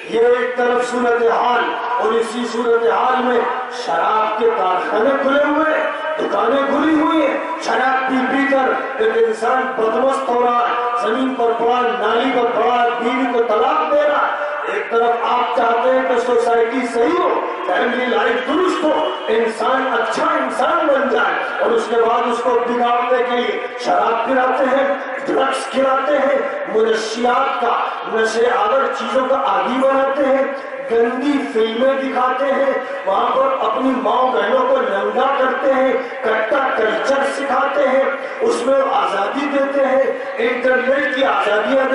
یہ ایک طرف صورتحال، اور اسی صورتحال میں شراب کے کارخانے کھلے ہوئے، دکانیں کھلی ہوئی ہیں، شراب پی پی کر ایک انسان بدمست ہو رہا ہے، زمین پر پڑا نالی پر پڑا بیوی کو طلاق دے رہا ہے۔ ایک طرف آپ چاہتے ہیں کہ سوسائٹی صحیح ہو، فیملی لائف درست ہو، انسان اچھا انسان بن جائے، اور اس کے بعد اس کو بگاڑنے کے لیے شراب پلاتے ہیں، ڈرگس کھلاتے ہیں، منشیات کا نشے آور چیزوں کا عادی بناتے ہیں، گندی فلمیں دکھاتے ہیں، وہاں پر اپنی ماں بہنوں کو ننگا کرتے ہیں، کٹا کلچر سکھاتے ہیں، اس میں آزادی دیتے ہیں، انٹرنیٹ کی آزادیاں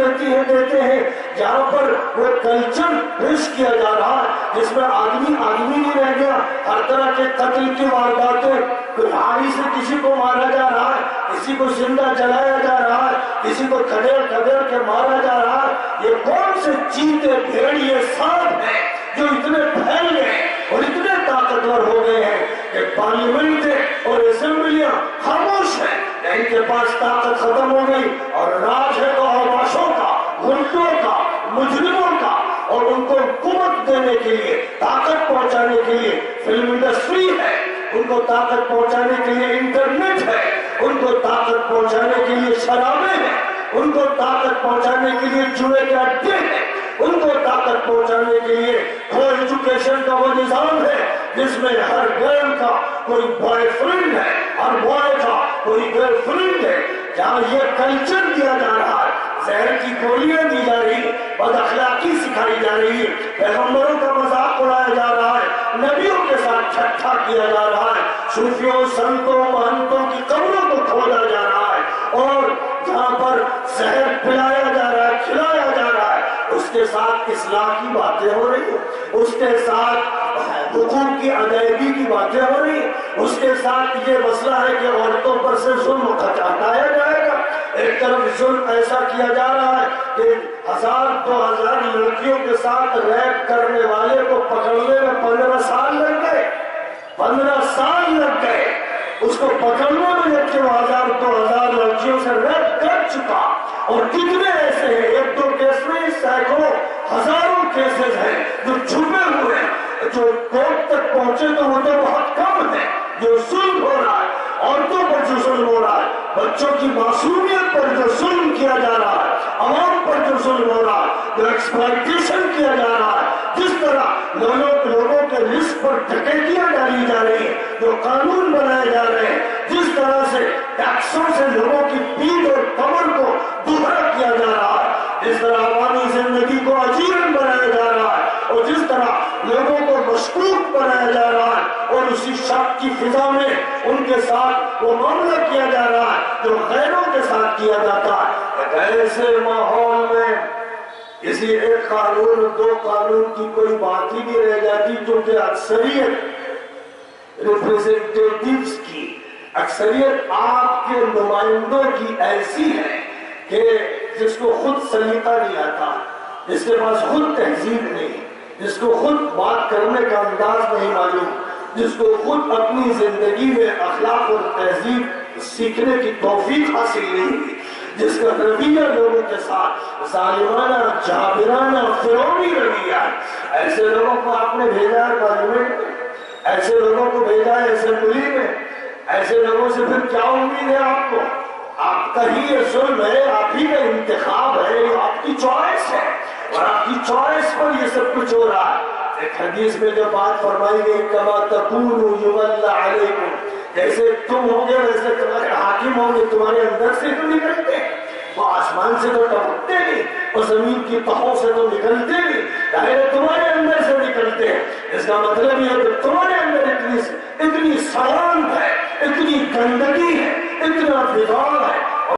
دیتے ہیں، جہاں پر وہ کلچر پیش کیا جا رہا ہے جس میں آدمی نہیں رہ گیا، ہر طرح کے قتل کی وارداتیں، کلاڑی سے کسی کو مارا جا رہا ہے، کسی کو زندہ جلایا جا رہا ہے، کسی کو کھدیر کے مارا جا رہا ہے۔ یہ کون سے چیتے بھیڑیے سانپ ہیں جو اتنے پھیل گئے اور اتنے طاقتور ہو گئے ہیں کہ پارلیمنٹ اور اسمبلیاں خاموش ہیں، ان کے پاس طاقت ختم ہو گئی، اور راج ہے تو آواشوں کا، گنڈوں کا، مجرموں کا، اور ان کو قوت دینے کے لیے، طاقت پہنچانے کے لیے فلم انڈسٹری ہے، ان کو طاقت پہنچانے کے لیے انٹرنیٹ ہے، ان کو طاقت پہنچانے کے لیے شرابیں ہیں، ان کو طاقت پہنچانے کے لیے جوئے کے اڈے ہیں، ان کو طاقت پہنچانے کے لیے کو ایجوکیشن کا وہ نظام ہے جس میں ہر گرل کا کوئی بوائے فرینڈ ہے، ہر بوائے کا کوئی گرل فرینڈ ہے، جہاں یہ کلچر دیا جا رہا ہے، زہر کی گولیاں دی جا رہی ہیں، بد اخلاقی سکھائی جا رہی ہے، پیغمبروں کا مذاق اڑایا جا رہا ہے، نبیوں کے ساتھ ٹھٹھا کیا جا رہا ہے، صوفیوں سنتوں مہنتوں کی قبروں کو کھودا جا رہا ہے، اور جہاں پر زہر پلایا جا رہا ہے، کھلایا جا رہا ہے، اس کے ساتھ اصلاح کی باتیں ہو رہی ہیں، اس کے ساتھ حقوق کی ادائیگی کی باتیں ہو رہی ہیں، اس کے ساتھ یہ مسئلہ ہے کہ عورتوں پر سے ظلم ہٹایا جائے گا۔ ایک طرف ظلم ایسا کیا جا رہا ہے کہ 1000-2000 لڑکیوں کے ساتھ ریپ کرنے والے کو پکڑنے میں 15 سال لگ گئے، 15 سال لگ گئے اس کو پکڑنے میں، جبکہ وہ 1000-2000 لڑکیوں سے ریپ کر چکا۔ اور کتنے ایسے ہیں، ایک دو کیس میں سینکڑوں ہزاروں کیسز ہیں جو چھپے ہوئے ہیں، جو کورٹ تک پہنچے تو وہ تو بہت کم ہے، جو ظلم ہو رہا ہے، عورتوں پر جو ظلم ہو رہا ہے، بچوں کی معصومیت پر جو ظلم کیا جا رہا ہے، عوام پر جو ظلم ہو رہا ہے، جو ایکسپلائٹیشن کیا جا رہا ہے، جس طرح لوگوں کے رزق پر ڈکیتیاں ڈالی جا رہی ہیں، جو قانون بنائے جا رہے ہیں، جس طرح سے ٹیکسوں سے لوگوں کی پیٹھ اور کمر کو دوہرا کیا جا رہا ہے، جس طرح عوامی زندگی کو اجیرن بنایا جا رہا ہے، اور جس طرح لوگوں کو مشکوک بنایا جا رہا ہے، اور اسی شک کی فضا میں ان کے ساتھ وہ معاملہ کیا جا رہا ہے جو غیروں کے ساتھ کیا جاتا ہے۔ ایسے ماحول میں کسی ایک قانون 2 قانون کی کوئی بات ہی نہیں رہ جاتی، کیونکہ اکثریت ریپریزنٹیٹیوز کی، اکثریت آپ کے نمائندوں کی ایسی ہے کہ جس کو خود سلیقہ نہیں آتا، جس کے پاس خود تہذیب نہیں، جس کو خود بات کرنے کا انداز نہیں معلوم، جس کو خود اپنی زندگی میں اخلاق اور تہذیب سیکھنے کی توفیق حاصل نہیں ہوئی، جس کا رویہ لوگوں کے ساتھ ظالمانہ، جابرانہ، فرعونی رویہ ہے، ایسے لوگوں کو آپ نے بھیجا ہے پارلیمنٹ میں، ایسے لوگوں کو بھیجا ہے اسمبلی میں، ایسے لوگوں سے پھر کیا امید ہے آپ کو؟ آپ کا ہی یہ ظلم ہے، آپ ہی کا انتخاب ہے، یہ آپ کی چوائس ہے، اور آپ کی چوائس پر یہ سب کچھ ہو رہا ہے۔ ایک حدیث میں جو بات فرمائی گئی، کما تکونوا یولی علیکم، جیسے تم ہوگے ویسے تمہارے حاکم ہوں گے، تمہارے اندر سے تو نکلتے ہیں، وہ آسمان سے تو ٹپکتے نہیں، اور زمین کی تہوں سے تو نکلتے نہیں، دائرے تمہارے اندر سے نکلتے ہیں۔ اس کا مطلب یہ ہے کہ تمہارے اندر اتنی سڑان ہے، اتنی گندگی ہے، اتنا بگاڑ